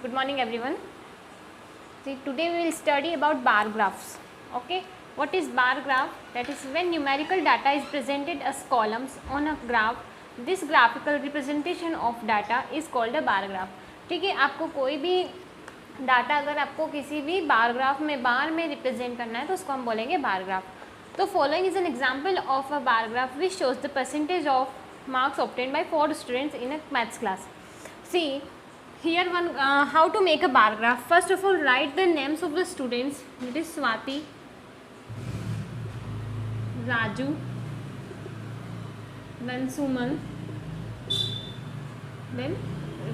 Good morning everyone. See, today we will study about bar graphs. Okay, what is bar graph? That is when numerical data is presented as columns on a graph. This graphical representation of data is called a bar graph. ठीक है, आपको कोई भी data अगर आपको किसी भी bar graph में बार में रिप्रेजेंट करना है तो उसको हम बोलेंगे बार ग्राफ. तो following is an example of a bar graph which shows the percentage of marks obtained by 4 students in a maths class. See here one how to make a bar graph. First of all, write the names of the students. It is Swati, Raju, then Suman, then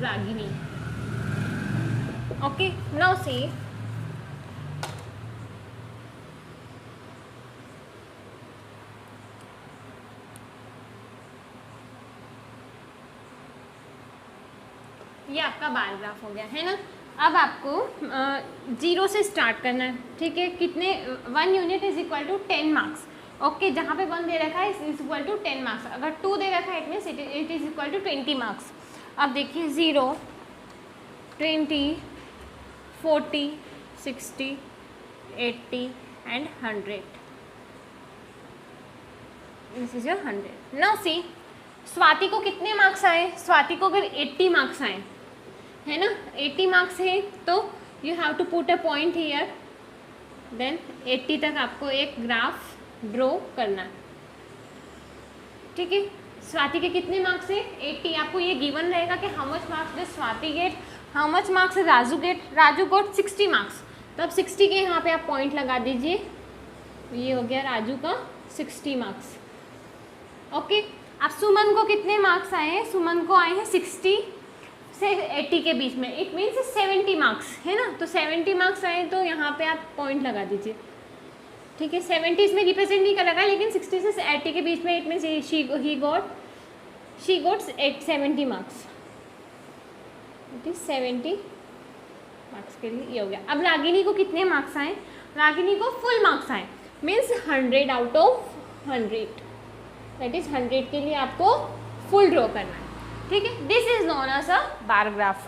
Ragini. Okay, now see ये आपका bar graph हो गया है ना. अब आपको zero से start करना है. ठीक है, कितने 1 unit is equal to 10 marks. Okay, जहाँ पे 1 दे रखा है इज इक्वल टू 10 मार्क्स. अगर 2 दे रखा है it means it is equal to 20 marks. अब देखिए 0, 20, 40, 60, 80 and 100. This is your 100. Now see Swati को कितने मार्क्स आए. स्वाति को अगर 80 मार्क्स आए है ना, 80 मार्क्स है तो you have to put a point here. Then 80 तक आपको एक ग्राफ ड्रॉ करना है. ठीक है, स्वाति के कितने मार्क्स है 80. आपको ये गिवन रहेगा कि how much marks the Swati get, how much marks Raju get. Raju got 60 marks. तो अब 60 के यहाँ पे आप पॉइंट लगा दीजिए. ये हो गया राजू का 60 मार्क्स. ओके, अब सुमन को कितने मार्क्स आए हैं. सुमन को आए हैं 60 से 80 के बीच में. इट मीन्स 70 मार्क्स है ना. तो 70 मार्क्स आए तो यहाँ पे आप पॉइंट लगा दीजिए. ठीक है, 70 इसमें रिप्रेजेंट नहीं कर रखा है लेकिन 60 से 80 के बीच में. It means she got 70 marks. It is 70 marks के लिए ये हो गया. अब रागिनी को कितने मार्क्स आए. रागिनी को फुल मार्क्स आए means 100 out of 100. That is 100 के लिए आपको फुल ड्रॉ करना है. ठीक है, this is known as a bar graph.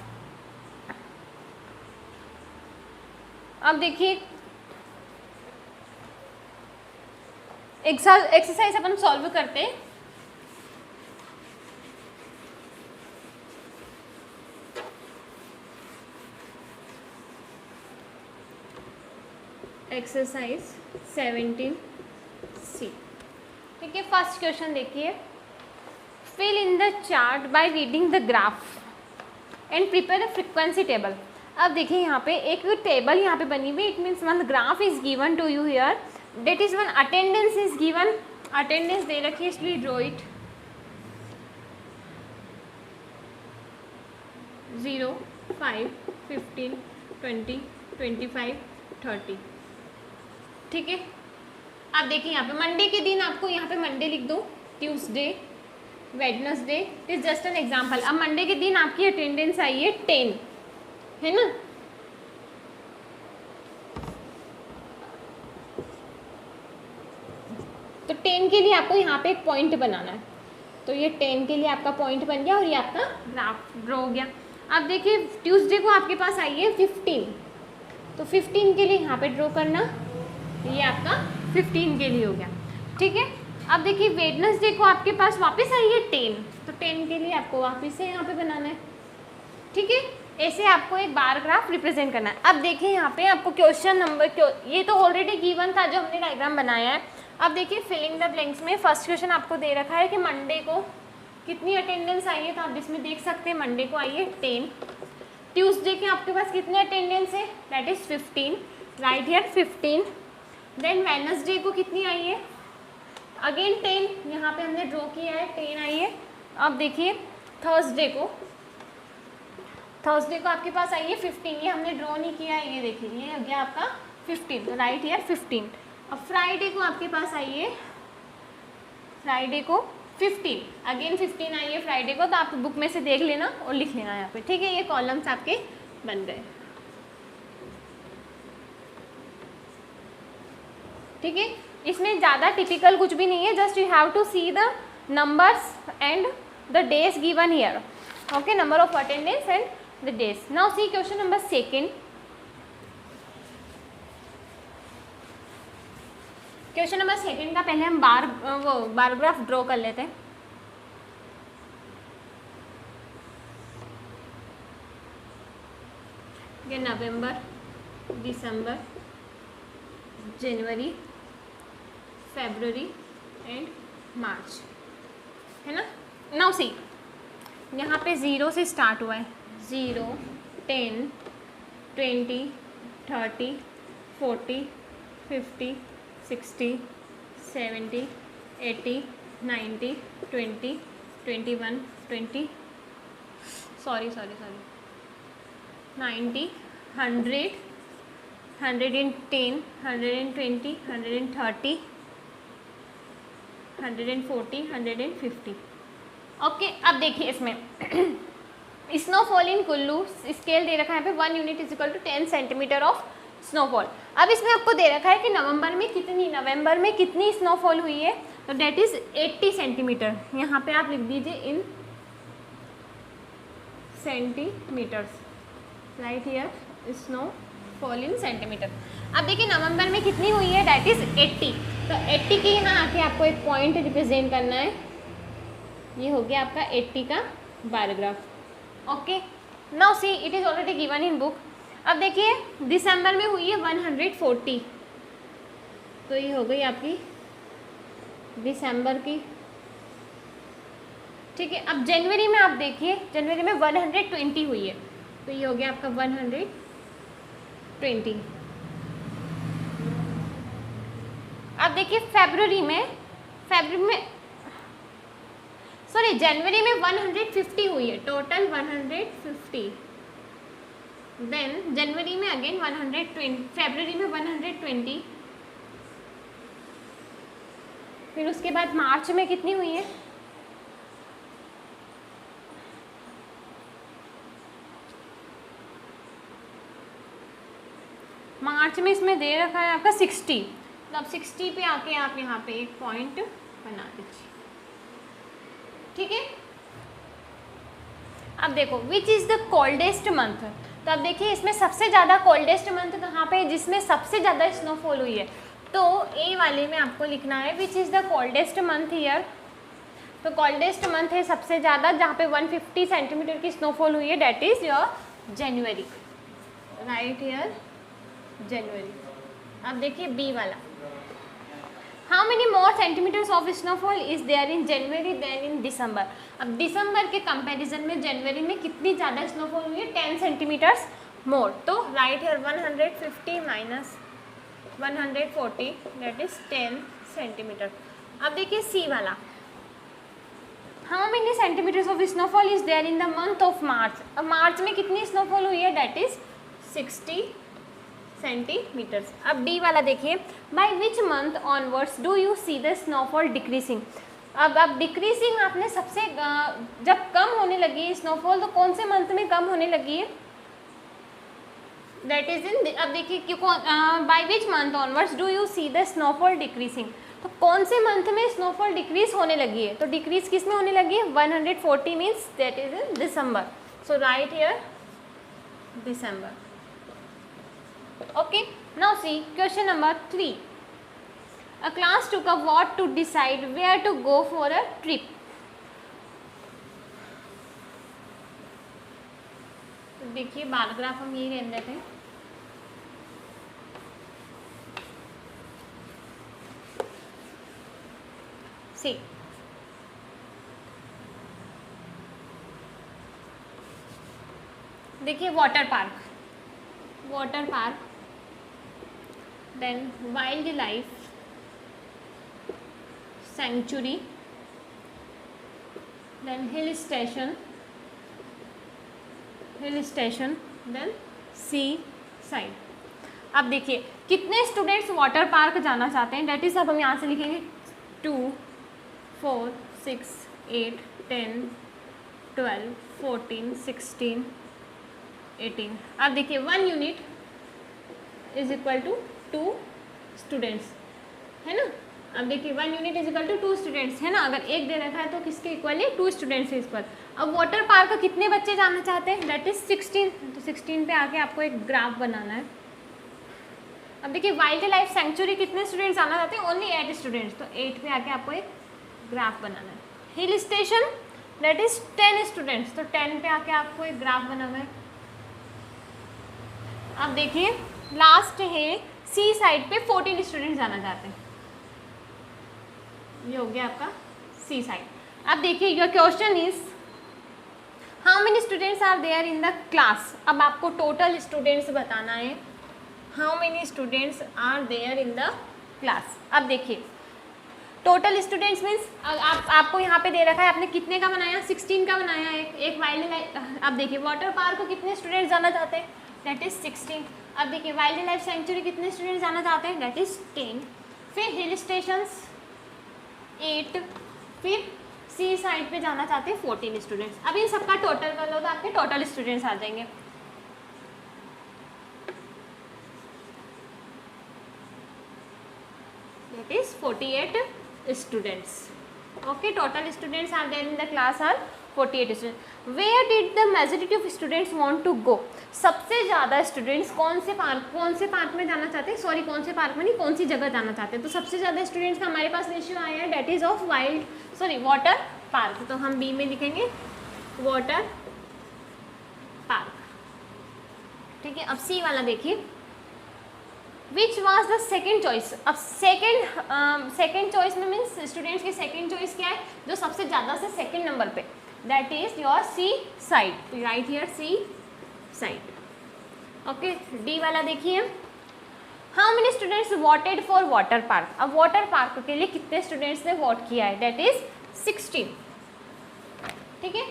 अब देखिए एक्सरसाइज अपन सॉल्व करते हैं. Exercise 17C. ठीक है, फर्स्ट क्वेश्चन देखिए. Fill in the chart by reading the graph and prepare a frequency table. अब देखिए यहाँ पे एक टेबल यहाँ पे बनी हुई. It means one graph is given to you here. Date is one attendance is given. Attendance दे रखी है इसलिए ड्रॉ इट. 0, 5, 15, 20, 25, 30. ठीक है, अब देखिए यहाँ पे मंडे के दिन आपको यहाँ पे मंडे लिख दो, Tuesday, Wednesday. It is just an example. अब मंडे के दिन आपकी अटेंडेंस आई है 10 है ना. तो 10 के लिए आपको यहाँ पे एक पॉइंट बनाना है. तो ये 10 के लिए आपका पॉइंट बन गया और ये आपका ग्राफ ड्रॉ हो गया. अब देखिए ट्यूसडे को आपके पास आई है 15. तो 15 के लिए यहाँ पे ड्रॉ करना. ये आपका 15 के लिए हो गया. ठीक है, अब देखिए वेडनेसडे को आपके पास वापस आई है 10. तो 10 के लिए आपको वापस से यहाँ पे बनाना है. ठीक है, ऐसे आपको एक बार ग्राफ रिप्रेजेंट करना है. अब देखिए यहाँ पे आपको क्वेश्चन नंबर ये तो ऑलरेडी गिवन था जो हमने डायग्राम बनाया है. अब देखिए फिलिंग द ब्लैंक्स में फर्स्ट क्वेश्चन आपको दे रखा है कि मंडे को कितनी अटेंडेंस आई है. तो आप इसमें देख सकते हैं मंडे को आई है 10. ट्यूसडे के आपके पास कितने अटेंडेंस है. That is 15. Right here 15. Then Wednesday को कितनी आई है. अगेन 10. यहाँ पे हमने ड्रॉ किया है 10 आई है. अब देखिए थर्सडे को आपके पास आई है 15. ये हमने ड्रॉ नहीं किया है. ये देखिए ये हो गया आपका 15. तो राइट हियर 15. अब फ्राइडे को आपके पास आई है, फ्राइडे को 15. अगेन 15 आई है फ्राइडे को. तो आप बुक में से देख लेना और लिख लेना यहाँ पे. ठीक है, ये कॉलम्स आपके बन गए. ठीक है, इसमें ज़्यादा टिपिकल कुछ भी नहीं है. Just you have to see the numbers and the days given here. Okay, number of attendance and the days. Now see question number second. Question number second का पहले हम बार ग्राफ ड्रॉ कर लेते हैं. ये नवंबर, दिसंबर, जनवरी, फरवरी एंड मार्च है ना. Now see यहाँ पे 0 से स्टार्ट हुआ है. 0, 10, 20, 30, 40, 50, 60, 70, 80, 90, 20, 21, 20, 90, 100, 110, 120, 130, 140, 150. ओके, अब देखिए इसमें स्नोफॉल इन कुल्लू स्केल दे रखा है यहाँ पे 1 unit is equal to 10 centimetre of snowfall. अब इसमें आपको दे रखा है कि नवंबर में कितनी स्नोफॉल हुई है, तो डेट इज 80 सेंटीमीटर. यहाँ पे आप लिख दीजिए in centimetres, right here snowfall in centimetre. अब देखिए नवंबर में कितनी हुई है, डेट इज 80. तो 80 की यहाँ आके आपको एक पॉइंट रिप्रेजेंट करना है. ये हो गया आपका 80 का bar graph. Okay, now see it is already given in book. अब देखिए दिसंबर में हुई है 140, तो ये हो गई आपकी दिसंबर की. ठीक है, अब जनवरी में आप देखिए, जनवरी में 120 हुई है, तो ये हो गया आपका 120. अब देखिए जनवरी में 150 हुई है, टोटल 150. देन जनवरी में अगेन 120, फरवरी में 120, फिर उसके बाद मार्च में कितनी हुई है, मार्च में इसमें दे रखा है आपका 60. तो अब 60 पे आके आप यहाँ पे एक पॉइंट बना दीजिए. ठीक है, अब देखो which is the coldest month. तो अब देखिए इसमें सबसे ज़्यादा कोल्डेस्ट मंथ कहाँ पे है, जिसमें सबसे ज़्यादा स्नोफॉल हुई है. तो ए वाले में आपको लिखना है which is the coldest month year. तो कोल्डेस्ट मंथ है सबसे ज़्यादा जहाँ पे 150 सेंटीमीटर की स्नोफॉल हुई है, date is your January, right year January. अब देखिए बी वाला, how many more centimetres of snowfall is there in January then in December. अब दिसंबर के कंपैरिजन में जनवरी में कितनी ज़्यादा स्नोफॉल हुई है, 10 सेंटीमीटर्स मोर. तो right here 150 minus 140, that is 10 centimetre. अब देखिए सी वाला, how many centimetres of snowfall is there in the month of March. अब मार्च में कितनी स्नोफॉल हुई है, दैट इज 60 सेंटीमीटर्स. अब डी वाला देखिए, by which month onwards do you see the snowfall decreasing. अब डिक्रीजिंग आपने सबसे जब कम होने लगी है स्नोफॉल, तो कौन से मंथ में कम होने लगी है, दैट इज इन. अब देखिए क्यों, bye which month onwards do you see the snowfall decreasing. तो कौन से मंथ में स्नोफॉल डिक्रीज होने लगी है, तो डिक्रीज किस में होने लगी है, 140 means that is in December. So right here December. Okay, now see question number 3. A class took a vote to decide where to go for a trip. तो देखिए बार ग्राफ हम यही रहने देते हैं. See, देखिए water park, then wildlife sanctuary, then hill station, then sea side. अब देखिए कितने स्टूडेंट्स वाटर पार्क जाना चाहते हैं, डेट इज अब हम यहाँ से लिखेंगे 2, 4, 6, 8, 10, 12, 14, 16, 18. अब देखिए 1 unit is equal to 2 students, है ना. अब देखिए 1 unit is equal to 2 students है ना, अगर एक दे रखा है तो किसके इक्वल है, 2 स्टूडेंट्स से इक्वल। अब वाटर पार्क का कितने बच्चे जाना चाहते हैं, दैट इज 16, तो 16 पे आके आपको एक ग्राफ बनाना है। अब देखिए वाइल्ड लाइफ सेंचुरी कितने स्टूडेंट्स जाना चाहते हैं, ओनली 8 स्टूडेंट्स, तो 8 पे आके आपको एक ग्राफ बनाना है। Hill station that is 10 students, तो 10 पे आके आपको एक ग्राफ बनाना है। अब देखिए लास्ट है सी साइड पे 14 स्टूडेंट्स जाना चाहते हैं, ये हो गया आपका सी साइड। अब देखिए your question is how many students are there in the class. अब आपको टोटल स्टूडेंट्स बताना है, how many students are there in the class. अब देखिए टोटल स्टूडेंट्स मीन्स आपको यहाँ पे दे रखा है, आपने कितने का बनाया, 16 का बनाया है, एक वाइल्ड लाइफ। अब देखिए वाटर पार्क को कितने स्टूडेंट्स जाना चाहते हैं, दैट इज 16। अब देखिए वाइल्ड लाइफ सेंचुरी कितने स्टूडेंट्स जाना चाहते हैं, दैट इज 10। फिर हिल स्टेशंस 8, फिर सी साइड पे जाना चाहते हैं 14 स्टूडेंट्स। अब इन सबका टोटल कर लो तो आपके टोटल स्टूडेंट्स आ जाएंगे। That is 48 students. Okay, total students are there in the class are 48 students. Where did the majority of students want to go. सबसे ज़्यादा स्टूडेंट्स कौन से पार्क में जाना चाहते हैं, सॉरी कौन से पार्क में नहीं, कौन सी जगह जाना चाहते हैं। तो सबसे ज़्यादा स्टूडेंट्स का हमारे पास रेशियो आया है, that is of water park, तो हम बी में लिखेंगे वाटर पार्क। ठीक है, अब सी वाला देखिए which was the second choice. अब सेकेंड चॉइस में मीन्स स्टूडेंट्स की सेकेंड चॉइस क्या है, जो सबसे ज़्यादा से सेकेंड नंबर पे, that is your C side, right here C side. Okay, D वाला देखिए how many students voted for water park. अब वाटर पार्क के लिए कितने स्टूडेंट्स ने वोट किया है, दैट इज 16। ठीक है,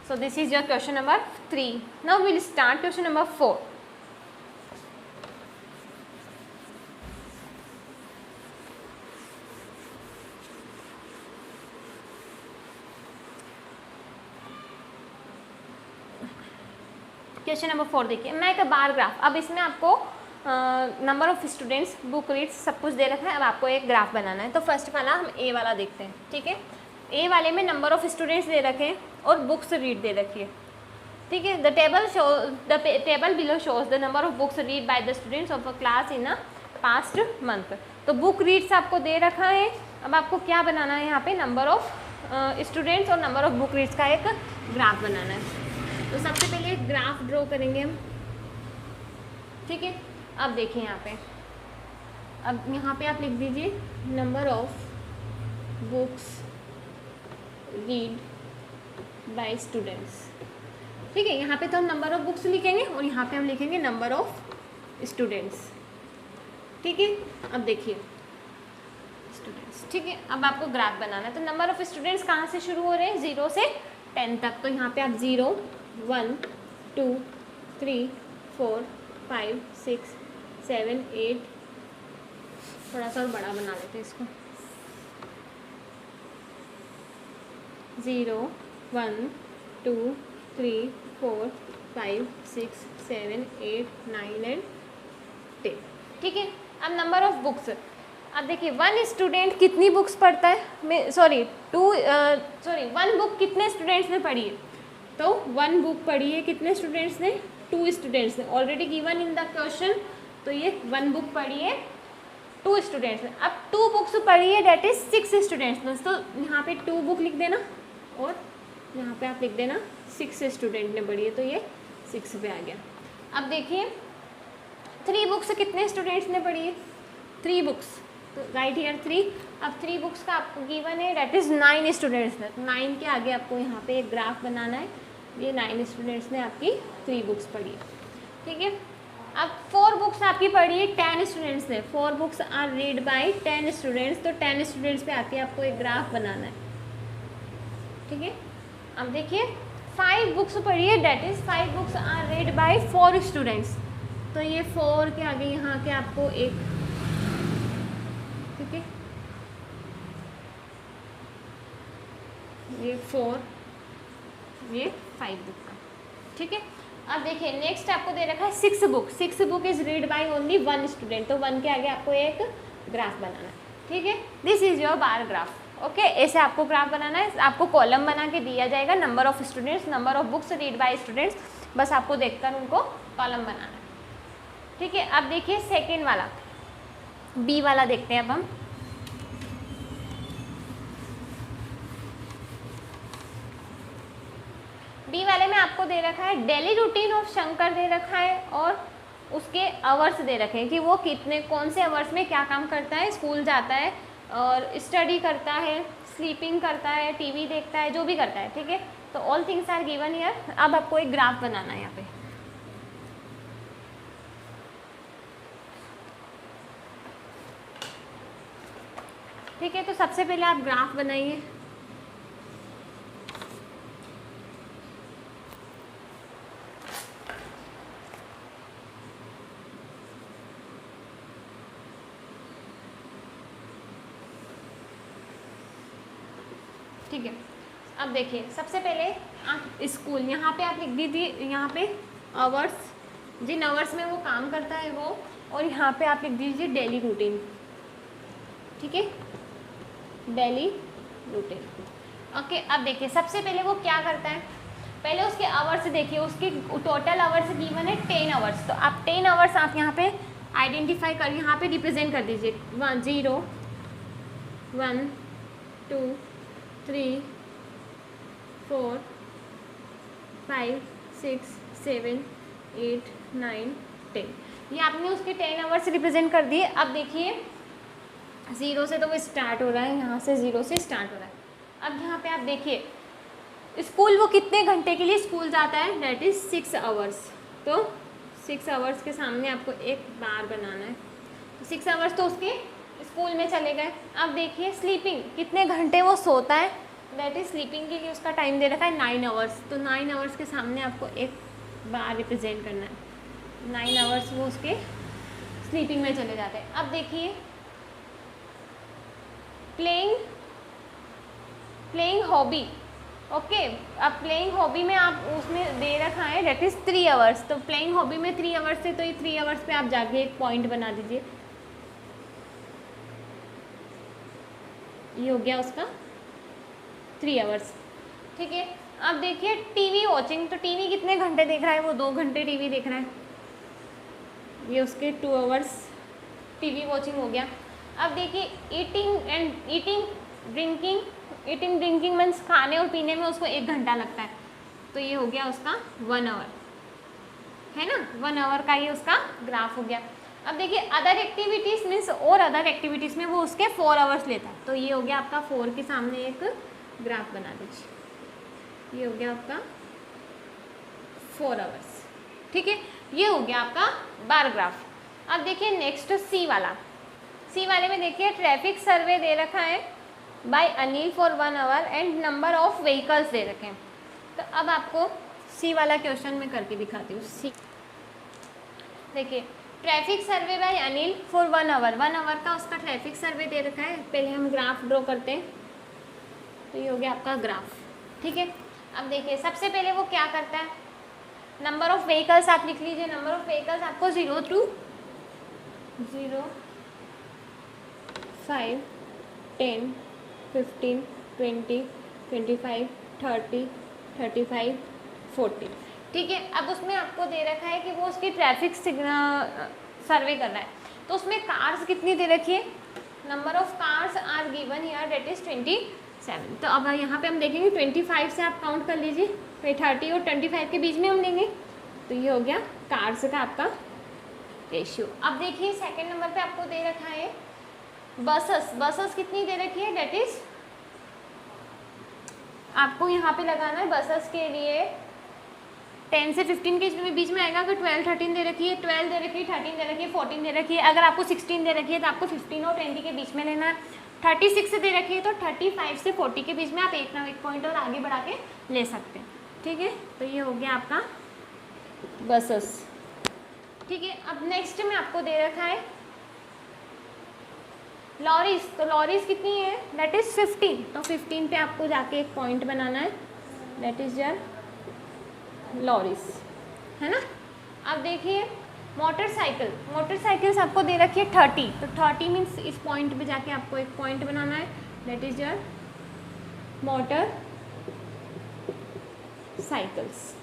so this is your question number 3। Now will start question number 4। Question number 4 देखिए, मैं एक बार ग्राफ। अब इसमें आपको number of students, book reads सब कुछ दे रखा है। अब आपको एक ग्राफ बनाना है, तो फर्स्ट वाला हम ए वाला देखते हैं। ठीक है, ए वाले में नंबर ऑफ स्टूडेंट्स दे रखे हैं और बुक्स रीड दे रखी है। ठीक है, the table below shows the number of books read by the students of a class in a past month. तो बुक रीड्स आपको दे रखा है। अब आपको क्या बनाना है, यहाँ पे नंबर ऑफ स्टूडेंट्स और नंबर ऑफ बुक रीड्स का एक ग्राफ बनाना है। तो सबसे पहले एक ग्राफ ड्रॉ करेंगे हम। ठीक है, अब देखिए यहाँ पे आप लिख दीजिए number of books read by students. ठीक है, यहाँ पे तो हम नंबर ऑफ बुक्स लिखेंगे और यहाँ पे हम लिखेंगे नंबर ऑफ स्टूडेंट्स। ठीक है, अब देखिए स्टूडेंट्स। ठीक है, अब आपको ग्राफ बनाना है। तो नंबर ऑफ स्टूडेंट्स कहाँ से शुरू हो रहे हैं, 0 से 10 तक। तो यहाँ पे आप 0, 1, 2, 3, 4, 5, 6, 7, 8, थोड़ा सा और बड़ा बना लेते हैं इसको, 0, 1, 2, 3, 4, 5, 6, 7, 8, 9 एंड 10। ठीक है, अब नंबर ऑफ बुक्स। अब देखिए 1 स्टूडेंट कितनी बुक्स पढ़ता है, 1 बुक कितने स्टूडेंट्स ने पढ़ी है। तो 1 बुक पढ़ी है कितने स्टूडेंट्स ने, 2 स्टूडेंट्स ने, already given in the question. तो ये 1 बुक पढ़ी है 2 स्टूडेंट्स ने। अब 2 बुक्स पढ़ी है डेट इज 6 स्टूडेंट्स ने। तो यहाँ पे 2 बुक लिख देना और यहाँ पे आप लिख देना 6 स्टूडेंट ने पढ़ी है, तो ये 6 पे आ गया। अब देखिए 3 बुक्स कितने स्टूडेंट्स ने पढ़ी है, 3 बुक्स, तो राइट हियर 3। अब 3 बुक्स का आपको गिवन है डेट इज़ 9 स्टूडेंट्स ने। तो 9 के आगे आपको यहाँ पे एक ग्राफ बनाना है। ये 9 स्टूडेंट्स ने आपकी 3 बुक्स पढ़ी है। ठीक है, अब 4 बुक्स आपकी पढ़ी है 10 स्टूडेंट्स ने। 4 books are read by 10 students. तो 10 स्टूडेंट्स पे आके आपको एक ग्राफ बनाना है। ठीक है, अब देखिए 5 बुक्स पढ़ी है date is 5 books are read by 4 students. तो ये 4 के आगे यहाँ के आपको एक, ठीक है, ये 4, ये 5 बुक का। ठीक है, अब देखिए नेक्स्ट आपको दे रखा है 6 book. 6 book is read by only 1 student. तो 1 के आगे आपको एक ग्राफ बनाना है। ठीक है, this is your bar graph. Okay, ऐसे आपको ग्राफ बनाना है, आपको कॉलम बना के दिया जाएगा, number of students, number of books read by students, बस आपको देखकर उनको कॉलम बनाना है। ठीक है, अब देखिए सेकेंड वाला, बी वाला देखते हैं अब हम। बी वाले में आपको दे रखा है डेली रूटीन ऑफ शंकर दे रखा है और उसके आवर्स दे रखे हैं कि वो कितने कौन से आवर्स में क्या काम करता है, स्कूल जाता है और स्टडी करता है, स्लीपिंग करता है, टीवी देखता है, जो भी करता है। ठीक है, तो all things are given here. अब आपको एक ग्राफ बनाना है यहाँ पे। ठीक है, तो सबसे पहले आप ग्राफ बनाइए। ठीक है, अब देखिए सबसे पहले आप स्कूल यहाँ पे आप लिख दीजिए, यहाँ पे आवर्स, जिन आवर्स में वो काम करता है वो, और यहाँ पे आप लिख दीजिए डेली रूटीन। ठीक है, डेली रूटीन। ओके, अब देखिए सबसे पहले वो क्या करता है, पहले उसके आवर्स देखिए, उसकी टोटल आवर्स गिवन है 10 आवर्स, तो आप 10 आवर्स आप यहाँ पे आइडेंटिफाई कर, यहाँ पे रिप्रेजेंट कर दीजिए 0 1 2 3 4 5 6 7 8 9 10, ये आपने उसके 10 आवर्स रिप्रेजेंट कर दिए। अब देखिए 0 से तो वो स्टार्ट हो रहा है, यहाँ से 0 से स्टार्ट हो रहा है। अब यहाँ पे आप देखिए स्कूल वो कितने घंटे के लिए स्कूल जाता है, डेट इज़ 6 आवर्स, तो 6 आवर्स के सामने आपको एक बार बनाना है, 6 आवर्स तो उसके स्कूल में चले गए। अब देखिए स्लीपिंग, कितने घंटे वो सोता है, दैट इज स्लीपिंग के लिए उसका टाइम दे रखा है 9 आवर्स, तो 9 आवर्स के सामने आपको एक बार रिप्रेजेंट करना है, 9 आवर्स वो उसके स्लीपिंग में चले जाते हैं। अब देखिए प्लेइंग हॉबी। ओके, अब प्लेइंग हॉबी में आप उसमें दे रखा है दैट इज़ 3 आवर्स, तो प्लेइंग हॉबी में 3 आवर्स से, तो ये 3 आवर्स पे आप जाके एक पॉइंट बना दीजिए, ये हो गया उसका 3 आवर्स। ठीक है, अब देखिए टीवी वॉचिंग, तो टीवी कितने घंटे देख रहा है, वो 2 घंटे टीवी देख रहा है, ये उसके 2 आवर्स टीवी वॉचिंग हो गया। अब देखिए ईटिंग ड्रिंकिंग मीन्स खाने और पीने में उसको 1 घंटा लगता है, तो ये हो गया उसका 1 आवर, है ना, 1 आवर का ये उसका ग्राफ हो गया। अब देखिए अदर एक्टिविटीज़ मीन्स और अदर एक्टिविटीज़ में वो उसके 4 आवर्स लेता है, तो ये हो गया आपका 4 के सामने एक ग्राफ बना दीजिए, ये हो गया आपका 4 आवर्स। ठीक है, ये हो गया आपका बार ग्राफ। अब देखिए नेक्स्ट सी वाला, सी वाले में देखिए ट्रैफिक सर्वे दे रखा है by Anil for 1 hour and number of vehicles दे रखे हैं। तो अब आपको सी वाला क्वेश्चन में करके दिखाती हूँ। सी देखिए traffic survey by Anil for 1 hour, 1 hour का उसका ट्रैफिक सर्वे दे रखा है। पहले हम ग्राफ ड्रॉ करते हैं, तो ये हो गया आपका ग्राफ। ठीक है, अब देखिए सबसे पहले वो क्या करता है, नंबर ऑफ व्हीकल्स आप लिख लीजिए, नंबर ऑफ व्हीकल्स आपको 0 to 0 5 10 15 20 25 30 35 40। ठीक है, अब उसमें आपको दे रखा है कि वो उसकी ट्रैफिक सर्वे कर रहा है, तो उसमें कार्स कितनी दे रखी है, number of cars are given here that is 27। तो अब यहाँ पे हम देखेंगे 25 से आप काउंट कर लीजिए, फिर 30 और 25 के बीच में हम लेंगे, तो ये हो गया कार्स का आपका रेशियो। अब देखिए सेकंड नंबर पे आपको दे रखा है बसेस कितनी दे रखी है, डेट इज आपको यहाँ पे लगाना है बसेस के लिए 10 से 15 के बीच में आएगा। अगर 12 13 दे रखी है, 12 दे रखी है, 13 दे रखी है, 14 दे रखी है, अगर आपको 16 दे रखी है तो आपको 15 और 20 के बीच में लेना है। 36 दे रखी है तो 35 से 40 के बीच में आप एक ना एक पॉइंट और आगे बढ़ा के ले सकते हैं। ठीक है, तो ये हो गया आपका बसेस। ठीक है, अब नेक्स्ट में आपको दे रखा है लॉरीज, तो लॉरीज कितनी है, दैट इज 15, तो 15 पे आपको जाके एक पॉइंट बनाना है, दैट इज योर लॉरीज, है ना। अब देखिए मोटरसाइकिल, मोटरसाइकिल्स आपको दे रखी है 30, तो 30 मीन्स इस पॉइंट पे जाके आपको एक पॉइंट बनाना है, that is your motor cycles,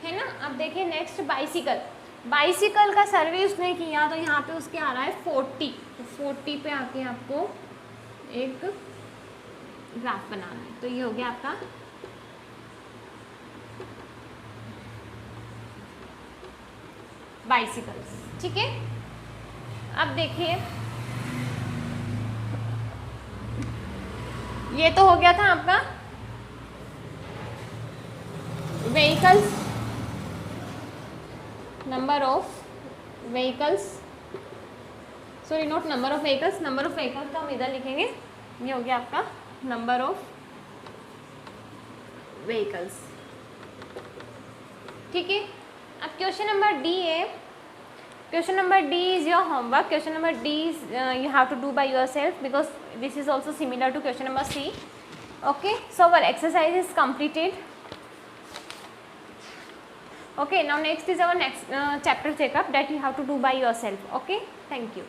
है ना। अब देखिए नेक्स्ट बाइसिकल, बाइसिकल का सर्वे उसने किया तो यहाँ पे उसके आ रहा है 40, तो 40 पे आके आपको एक ग्राफ बनाना है, तो ये हो गया आपका बाइसिकल्स, ठीक है। अब देखिए ये तो हो गया था आपका vehicles, number of vehicles, sorry not number of vehicles, number of vehicles तो हम इधर लिखेंगे, ये हो गया आपका नंबर ऑफ व्हीकल्स, ठीक है। अब क्वेश्चन नंबर डी है, question number D is your homework, question number D is you have to do by yourself because this is also similar to question number C, okay, so our exercise is completed. Okay, now next is our next chapter checkup that you have to do by yourself. Okay, thank you.